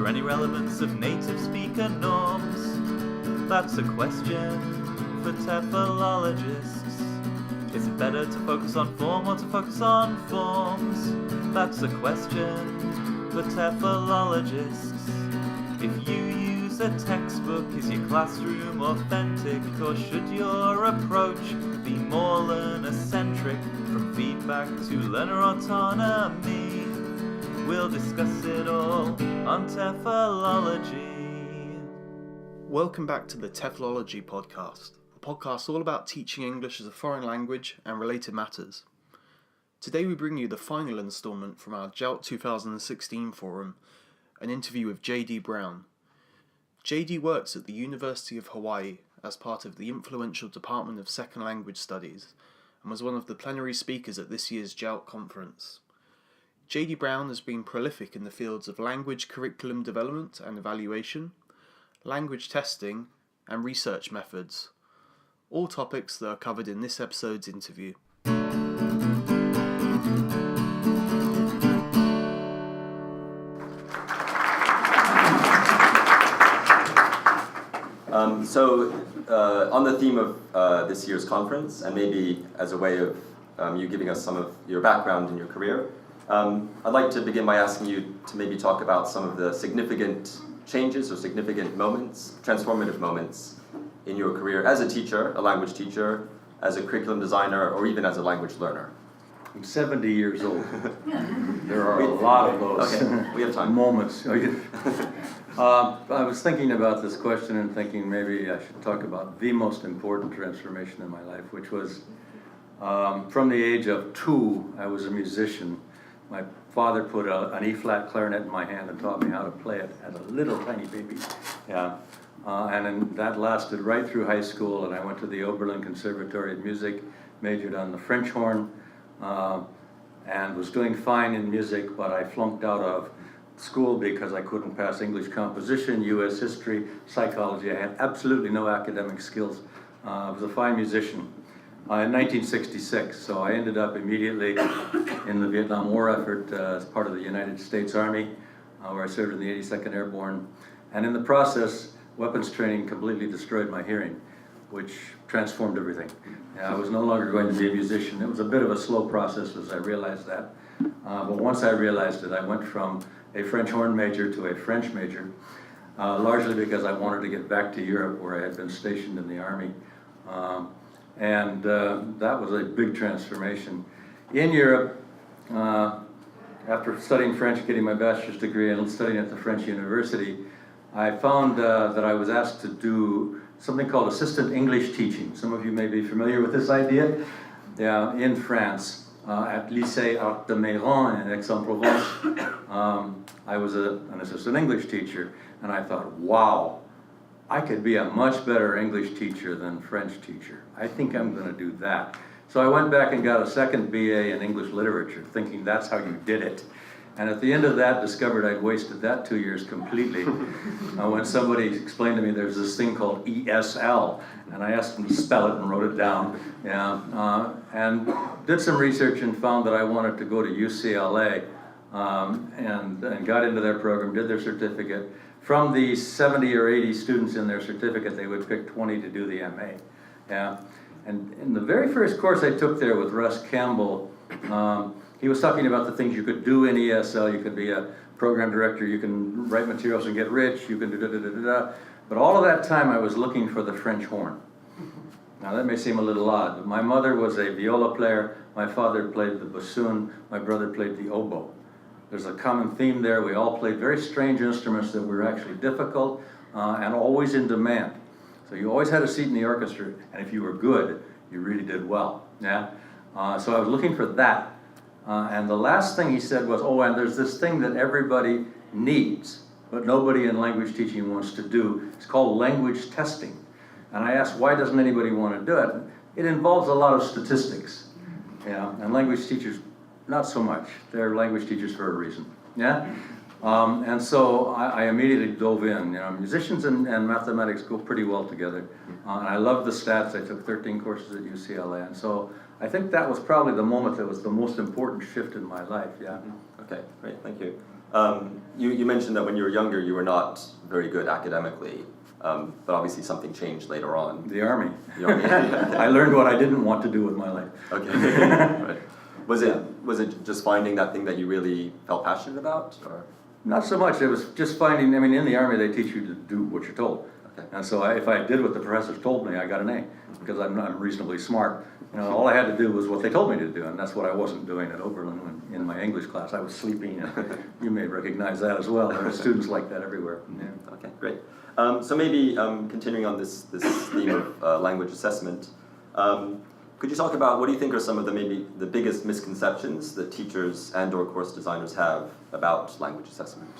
any relevance of native speaker norms? That's a question for TEFLologists. Is it better to focus on form or to focus on forms? That's a question for TEFLologists. If you use a textbook, is your classroom authentic, or should your approach be more learner-centric? From feedback to learner autonomy, we'll discuss it all on TEFLology. Welcome back to the TEFLology Podcast, a podcast all about teaching English as a foreign language and related matters. Today we bring you the final instalment from our JALT 2016 forum, an interview with J.D. Brown. J.D. works at the University of Hawaii as part of the influential Department of Second Language Studies and was one of the plenary speakers at this year's JALT conference. J.D. Brown has been prolific in the fields of language curriculum development and evaluation, language testing, and research methods, all topics that are covered in this episode's interview. On the theme of this year's conference, and maybe as a way of you giving us some of your background in your career, I'd like to begin by asking you to maybe talk about some of the significant changes or significant moments, transformative moments in your career as a teacher, a language teacher, as a curriculum designer, or even as a language learner. I'm 70 years old. There are a lot of those we have time. moments. I was thinking about this question and thinking maybe I should talk about the most important transformation in my life, which was from the age of 2, I was a musician. My father put an E-flat clarinet in my hand and taught me how to play it as a little tiny baby. And then that lasted right through high school, and I went to the Oberlin Conservatory of Music, majored on the French horn, and was doing fine in music, but I flunked out of school because I couldn't pass English composition, U.S. history, psychology. I had absolutely no academic skills. I was a fine musician. In 1966, so I ended up immediately in the Vietnam War effort as part of the United States Army, where I served in the 82nd Airborne. And in the process, weapons training completely destroyed my hearing, which transformed everything. I was no longer going to be a musician. It was a bit of a slow process as I realized that. But once I realized it, I went from a French horn major to a French major, largely because I wanted to get back to Europe where I had been stationed in the Army. And that was a big transformation. In Europe, after studying French, getting my bachelor's degree and studying at the French University, I found that I was asked to do something called assistant English teaching. Some of you may be familiar with this idea. In France, at Lycée Arc de Meyron in Aix-en-Provence, I was an assistant English teacher, and I thought, wow, I could be a much better English teacher than French teacher. I think I'm going to do that. So I went back and got a second BA in English literature, thinking that's how you did it. And at the end of that, discovered I'd wasted that 2 years completely. When somebody explained to me there's this thing called ESL, and I asked them to spell it and wrote it down, and did some research and found that I wanted to go to UCLA, and got into their program, did their certificate. From the 70 or 80 students in their certificate, they would pick 20 to do the MA. And in the very first course I took there with Russ Campbell, he was talking about the things you could do in ESL. You could be a program director, you can write materials and get rich, you can do da-da-da-da-da. But all of that time I was looking for the French horn. Now that may seem a little odd, but my mother was a viola player, my father played the bassoon, my brother played the oboe. There's a common theme there. We all played very strange instruments that were actually difficult and always in demand. So you always had a seat in the orchestra, and if you were good, you really did well. So I was looking for that. And the last thing he said was, and there's this thing that everybody needs, but nobody in language teaching wants to do. It's called language testing. And I asked, why doesn't anybody want to do it? It involves a lot of statistics. And language teachers, not so much. They're language teachers for a reason. And so I immediately dove in. Musicians and mathematics go pretty well together. And I love the stats. I took 13 courses at UCLA. And so I think that was probably the moment that was the most important shift in my life, yeah. Okay, great, thank you. You mentioned that when you were younger, you were not very good academically, but obviously something changed later on. The Army. The Army. I learned what I didn't want to do with my life. Okay, right. Was it just finding that thing that you really felt passionate about, or? Not so much, it was just finding, I mean, in the Army, they teach you to do what you're told. Okay. And so if I did what the professors told me, I got an A, because I'm reasonably smart. You know, all I had to do was what they told me to do, and that's what I wasn't doing at Oberlin in my English class. I was sleeping, and you may recognize that as well. There are students like that everywhere. Yeah. Okay, great. So maybe continuing on this theme of language assessment, could you talk about what do you think are some of the biggest misconceptions that teachers and/or course designers have about language assessment?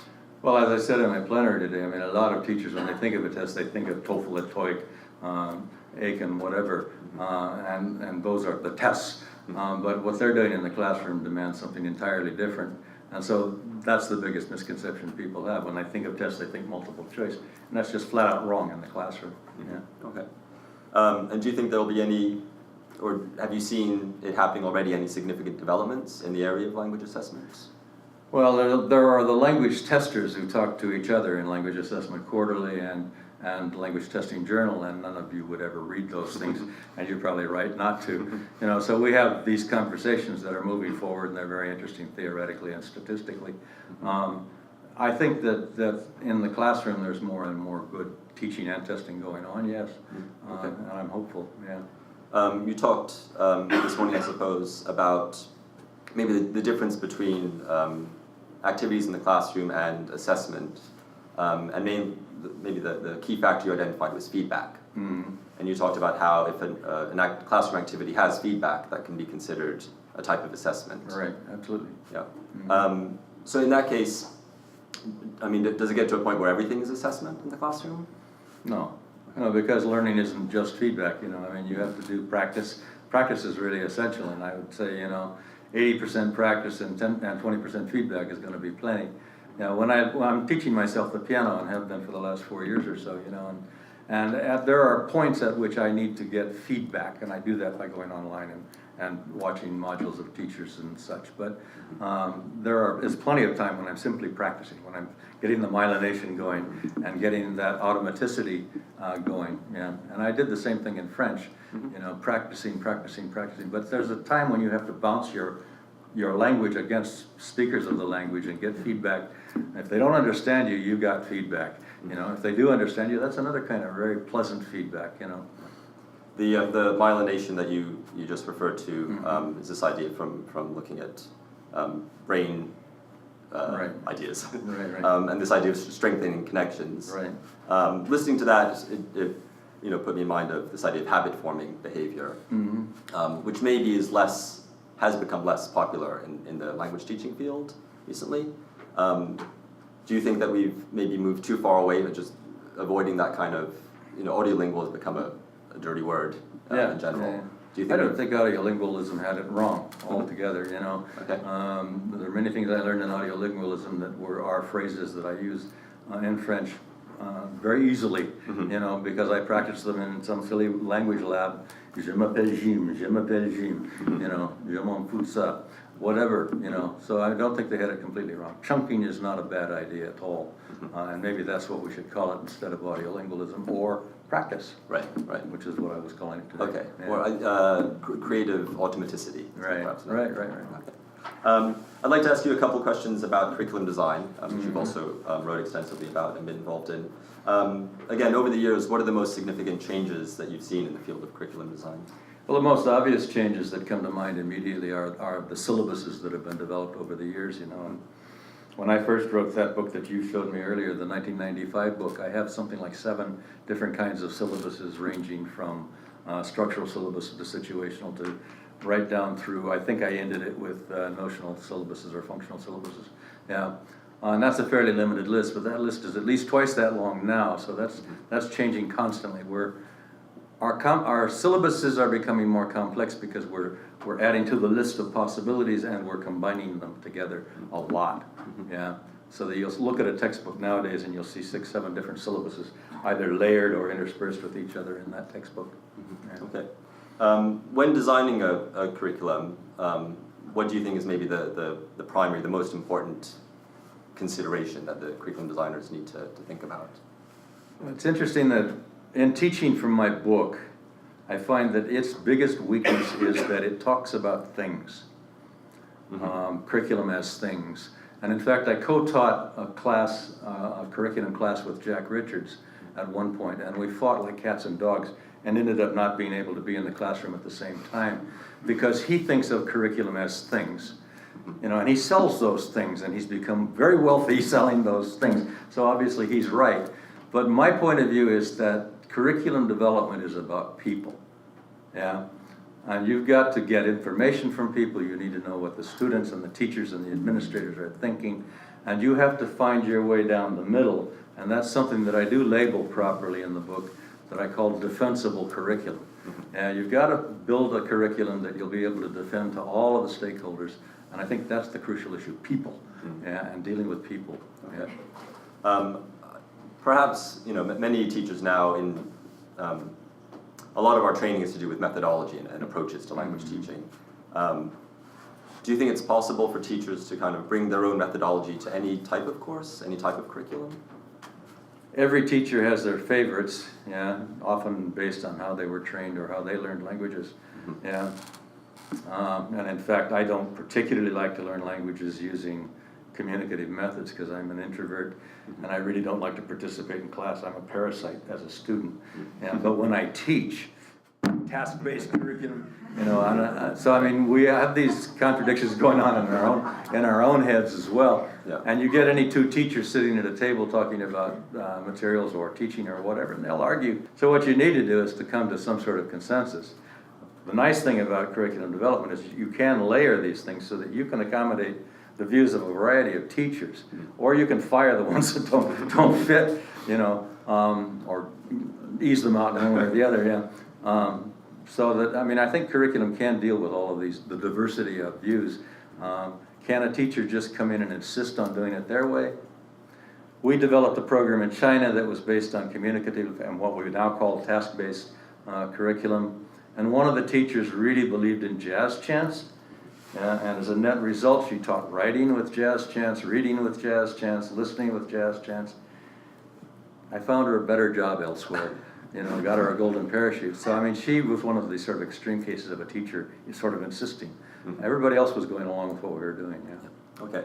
Well, as I said in my plenary today, I mean, a lot of teachers, when they think of a test, they think of TOEFL, TOEIC, Aiken, whatever, and those are the tests. But what they're doing in the classroom demands something entirely different. And so that's the biggest misconception people have. When they think of tests, they think multiple choice. And that's just flat out wrong in the classroom. Yeah. Okay. And do you think there'll be any, or have you seen it happening already, any significant developments in the area of language assessments? Well, there are the language testers who talk to each other in Language Assessment Quarterly and Language Testing Journal, and none of you would ever read those things, and you're probably right not to. You know, so we have these conversations that are moving forward, and they're very interesting theoretically and statistically. I think that in the classroom there's more and more good teaching and testing going on, yes, Okay. and I'm hopeful, yeah. You talked this morning, I suppose, about maybe the difference between activities in the classroom and assessment, and maybe the key factor you identified was feedback. Mm-hmm. And you talked about how if a classroom activity has feedback, that can be considered a type of assessment. Right, absolutely. Yeah. Mm-hmm. So in that case, I mean, does it get to a point where everything is assessment in the classroom? No, because learning isn't just feedback, you know, I mean, you have to do practice. Practice is really essential, and I would say, 80% practice and 20% feedback is going to be plenty. Now, when I'm teaching myself the piano, and have been for the last 4 years or so, and there are points at which I need to get feedback, and I do that by going online and watching modules of teachers and such. But there is plenty of time when I'm simply practicing, when I'm getting the myelination going and getting that automaticity going. Yeah, and I did the same thing in French. Practicing. But there's a time when you have to bounce your language against speakers of the language and get feedback. If they don't understand you, you got feedback. If they do understand you, that's another kind of very pleasant feedback. The myelination that you just referred to is this idea from looking at brain ideas, right. And this idea of strengthening connections. Right. Listening to that, it put me in mind of this idea of habit-forming behavior, which maybe has become less popular in the language teaching field recently. Do you think that we've maybe moved too far away from just avoiding that kind of, audiolingual has become a dirty word in general? Yeah. Do you think I don't think audiolingualism had it wrong altogether, Okay. There are many things I learned in audiolingualism that are phrases that I use in French very easily, because I practiced them in some silly language lab. Je m'appelle Jim, je m'appelle Jim, je m'en fous de ça, whatever, So I don't think they had it completely wrong. Chunking is not a bad idea at all, and maybe that's what we should call it instead of audiolingualism, or practice. Right. Which is what I was calling it today. Okay. Yeah. Or creative automaticity. Right. Okay. I'd like to ask you a couple questions about curriculum design, which you've also wrote extensively about and been involved in. Again, over the years, what are the most significant changes that you've seen in the field of curriculum design? Well, the most obvious changes that come to mind immediately are the syllabuses that have been developed over the years, And when I first wrote that book that you showed me earlier, the 1995 book, I have something like 7 different kinds of syllabuses ranging from structural syllabus to situational to right down through, I think I ended it with notional syllabuses or functional syllabuses. Yeah. And that's a fairly limited list, but that list is at least twice that long now, so that's changing constantly. Our syllabuses are becoming more complex because we're adding to the list of possibilities and we're combining them together a lot. Yeah. So that you'll look at a textbook nowadays and you'll see 6, 7 different syllabuses, either layered or interspersed with each other in that textbook. Yeah. Okay. When designing a curriculum, what do you think is maybe the primary, the most important consideration that the curriculum designers need to think about? It's interesting that in teaching from my book, I find that its biggest weakness is that it talks about things, curriculum as things. And in fact, I co-taught a class, a curriculum class with Jack Richards at one point, and we fought like cats and dogs and ended up not being able to be in the classroom at the same time because he thinks of curriculum as things. And he sells those things, and he's become very wealthy selling those things. So obviously he's right. But my point of view is that curriculum development is about people. Yeah? And you've got to get information from people. You need to know what the students and the teachers and the administrators are thinking. And you have to find your way down the middle. And that's something that I do label properly in the book that I call defensible curriculum. And you've got to build a curriculum that you'll be able to defend to all of the stakeholders. And I think that's the crucial issue, people, and dealing with people. Okay. Perhaps, many teachers now a lot of our training is to do with methodology and approaches to language teaching. Do you think it's possible for teachers to kind of bring their own methodology to any type of course, any type of curriculum? Every teacher has their favorites, often based on how they were trained or how they learned languages. And in fact, I don't particularly like to learn languages using communicative methods because I'm an introvert and I really don't like to participate in class. I'm a parasite as a student. But when I teach, task-based curriculum, so I mean we have these contradictions going on in our own heads as well. Yeah. And you get any two teachers sitting at a table talking about materials or teaching or whatever, and they'll argue. So what you need to do is to come to some sort of consensus. The nice thing about curriculum development is you can layer these things so that you can accommodate the views of a variety of teachers, or you can fire the ones that don't fit, or ease them out one way or the other. So that, I think curriculum can deal with all of the diversity of views. Can a teacher just come in and insist on doing it their way? We developed a program in China that was based on communicative and what we now call task-based curriculum. And one of the teachers really believed in jazz chants. And as a net result, she taught writing with jazz chants, reading with jazz chants, listening with jazz chants. I found her a better job elsewhere, got her a golden parachute. So, she was one of these sort of extreme cases of a teacher sort of insisting. Everybody else was going along with what we were doing, Okay.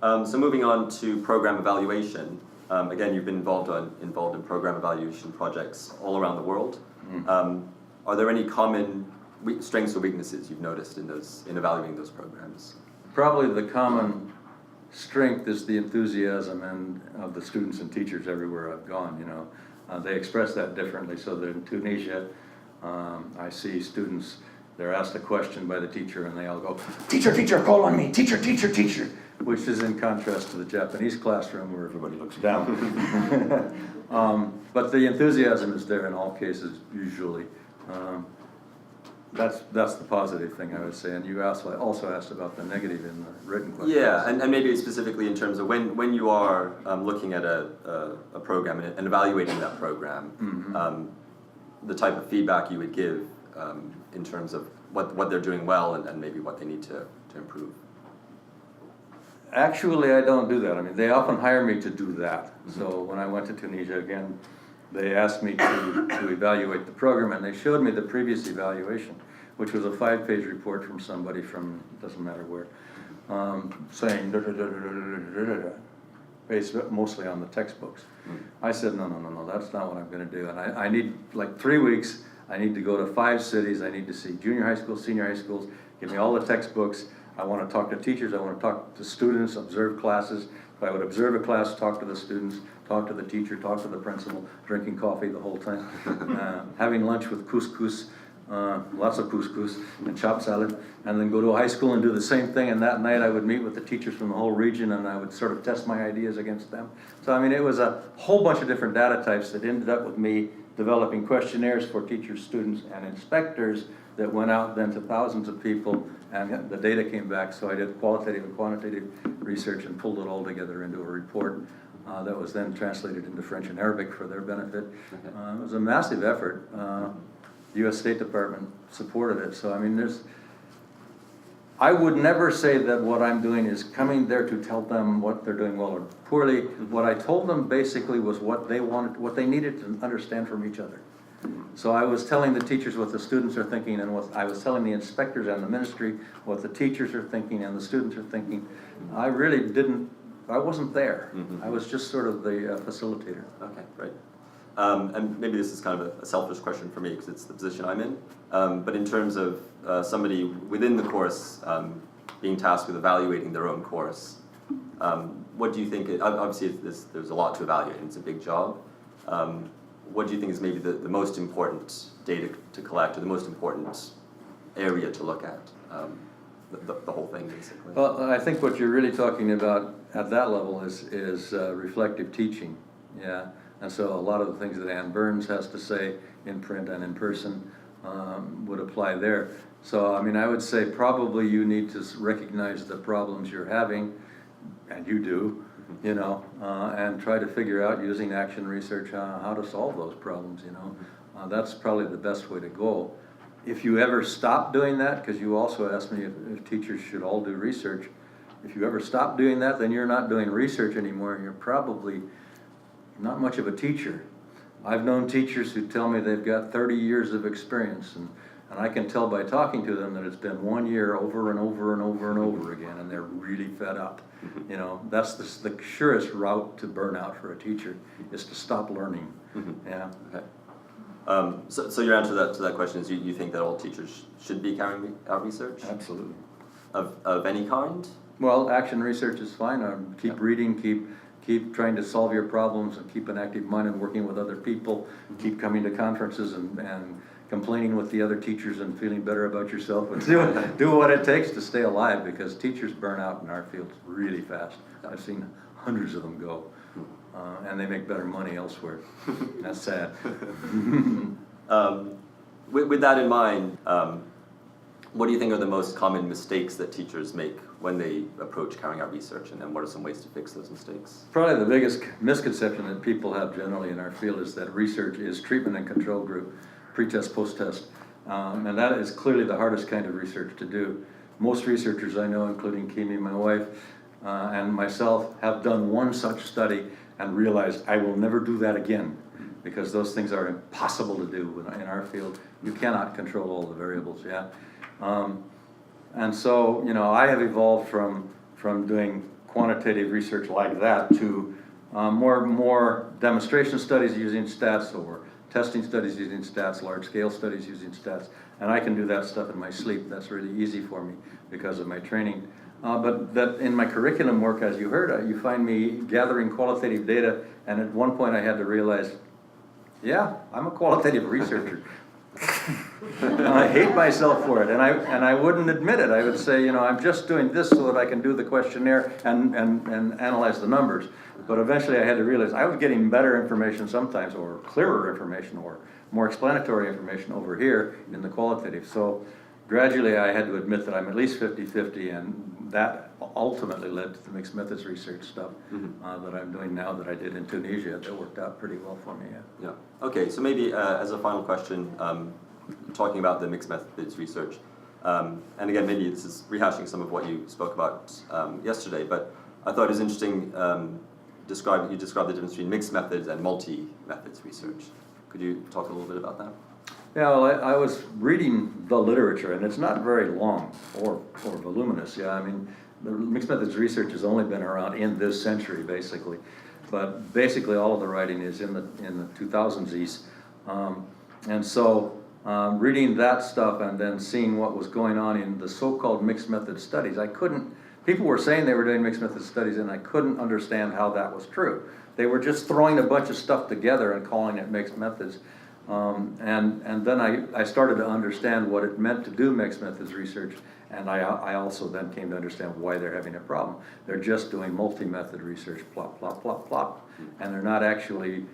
So moving on to program evaluation. Again, you've been involved in program evaluation projects all around the world. Are there any common strengths or weaknesses you've noticed in evaluating those programs? Probably the common strength is the enthusiasm of the students and teachers everywhere I've gone. They express that differently. So that in Tunisia, I see students, they're asked a question by the teacher and they all go, "Teacher, teacher, call on me, teacher, teacher, teacher," which is in contrast to the Japanese classroom where everybody looks down. But the enthusiasm is there in all cases, usually. That's the positive thing, I would say. And you also asked about the negative in the written questions. Yeah, and maybe specifically in terms of when you are looking at a program and evaluating that program, the type of feedback you would give in terms of what they're doing well and maybe what they need to improve. Actually, I don't do that. They often hire me to do that. So when I went to Tunisia again, they asked me to evaluate the program, and they showed me the previous evaluation, which was a 5-page report from somebody from, doesn't matter where, saying based mostly on the textbooks. I said, no, that's not what I'm going to do. And I need like 3 weeks. I need to go to 5 cities. I need to see junior high schools, senior high schools, give me all the textbooks. I want to talk to teachers. I want to talk to students, observe classes. If I would observe a class, talk to the students, talk to the teacher, talk to the principal, drinking coffee the whole time, having lunch with couscous, lots of couscous and chopped salad, and then go to a high school and do the same thing. And that night I would meet with the teachers from the whole region and I would sort of test my ideas against them. So it was a whole bunch of different data types that ended up with me developing questionnaires for teachers, students, and inspectors that went out then to thousands of people, and the data came back. So I did qualitative and quantitative research and pulled it all together into a report that was then translated into French and Arabic for their benefit. It was a massive effort. the U.S. State Department supported it. So I mean, I would never say that what I'm doing is coming there to tell them what they're doing well or poorly. What I told them basically was what they wanted, what they needed to understand from each other. So I was telling the teachers what the students are thinking, and what I was telling the inspectors and the ministry what the teachers are thinking and the students are thinking. I wasn't there. I was just sort of the facilitator. Okay, great. And maybe this is kind of a selfish question for me because it's the position I'm in. But in terms of somebody within the course being tasked with evaluating their own course, what do you think, obviously there's a lot to evaluate and it's a big job. What do you think is maybe the most important data to collect or the most important area to look at? The whole thing, basically. Well, I think what you're really talking about at that level is reflective teaching, yeah. And so a lot of the things that Ann Burns has to say in print and in person would apply there. So, I mean, I would say probably you need to recognize the problems you're having, and you do, you know, and try to figure out using action research how to solve those problems, you know. That's probably the best way to go. If you ever stop doing that, because you also asked me if teachers should all do research, if you ever stop doing that, then you're not doing research anymore, and you're probably not much of a teacher. I've known teachers who tell me they've got 30 years of experience, and I can tell by talking to them that it's been 1 year over and over and over and over again, and they're really fed up. You know, that's the surest route to burnout for a teacher, is to stop learning. Yeah. Okay. So your answer to that question is you think that all teachers should be carrying out research? Absolutely. Of any kind? Well, action research is fine. Keep reading, keep trying to solve your problems, and keep an active mind and working with other people. Keep coming to conferences and complaining with the other teachers and feeling better about yourself. And do what it takes to stay alive, because teachers burn out in our field really fast. I've seen hundreds of them go. And they make better money elsewhere. That's sad. With that in mind, what do you think are the most common mistakes that teachers make when they approach carrying out research, and then what are some ways to fix those mistakes? Probably the biggest misconception that people have generally in our field is that research is treatment and control group, pre-test, post-test. And that is clearly the hardest kind of research to do. Most researchers I know, including Kimi, my wife, and myself, have done one such study and realized I will never do that again, because those things are impossible to do in our field. You cannot control all the variables, yeah. And so, you know, I have evolved from doing quantitative research like that to more demonstration studies using stats, or testing studies using stats, large-scale studies using stats, and I can do that stuff in my sleep. That's really easy for me because of my training. But that in my curriculum work, as you heard, you find me gathering qualitative data, and at one point I had to realize, yeah, I'm a qualitative researcher. I hate myself for it, and I wouldn't admit it. I would say, you know, I'm just doing this so that I can do the questionnaire and analyze the numbers. But eventually I had to realize I was getting better information sometimes, or clearer information, or more explanatory information over here in the qualitative. So gradually I had to admit that I'm at least 50-50, and that ultimately led to the mixed methods research stuff that I'm doing now, that I did in Tunisia. That worked out pretty well for me. Yeah. Okay, so maybe as a final question, talking about the mixed methods research, and again, maybe this is rehashing some of what you spoke about yesterday, but I thought it was interesting, you described the difference between mixed methods and multi-methods research. Could you talk a little bit about that? Yeah, well, I was reading the literature, and it's not very long or voluminous. Yeah, I mean, the mixed methods research has only been around in this century, basically. But basically, all of the writing is in the 2000s. And so, reading that stuff and then seeing what was going on in the so-called mixed method studies, people were saying they were doing mixed method studies, and I couldn't understand how that was true. They were just throwing a bunch of stuff together and calling it mixed methods. And then I started to understand what it meant to do mixed methods research, and I also then came to understand why they're having a problem. They're just doing multi-method research, plop, plop, plop, plop, and they're not actually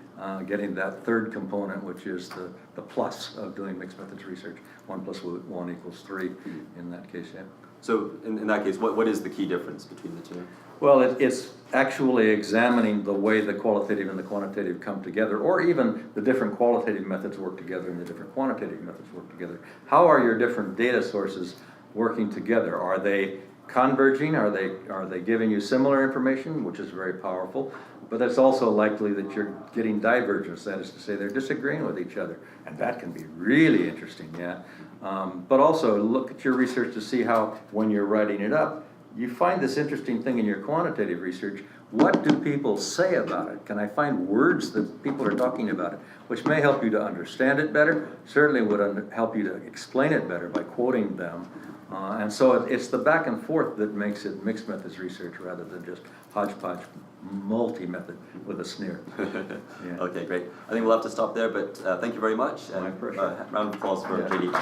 getting that third component, which is the plus of doing mixed methods research. 1 + 1 = 3 in that case, yeah. So in that case, what is the key difference between the two? Well, it's actually examining the way the qualitative and the quantitative come together, or even the different qualitative methods work together and the different quantitative methods work together. How are your different data sources working together? Are they converging? Are they giving you similar information, which is very powerful? But it's also likely that you're getting divergence, that is to say they're disagreeing with each other. And that can be really interesting, yeah. But also look at your research to see how, when you're writing it up, you find this interesting thing in your quantitative research. What do people say about it? Can I find words that people are talking about it, which may help you to understand it better, certainly would help you to explain it better by quoting them. And so it's the back and forth that makes it mixed methods research rather than just hodgepodge multi-method with a sneer. Yeah. Okay, great. I think we'll have to stop there, but thank you very much. And My pleasure. Round of applause for Yeah. JD.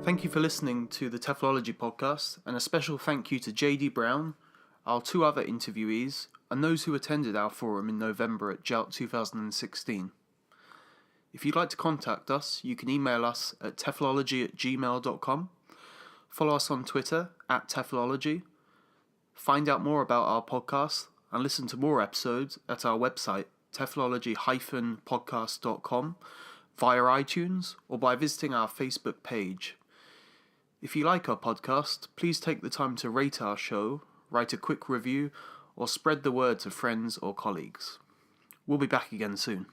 Thank you for listening to the TEFLology Podcast, and a special thank you to JD Brown, our two other interviewees, and those who attended our forum in November at JALT 2016. If you'd like to contact us, you can email us at teflology@gmail.com, follow us on Twitter @TEFLology, find out more about our podcast, and listen to more episodes at our website, teflology-podcast.com, via iTunes, or by visiting our Facebook page. If you like our podcast, please take the time to rate our show, write a quick review, or spread the word to friends or colleagues. We'll be back again soon.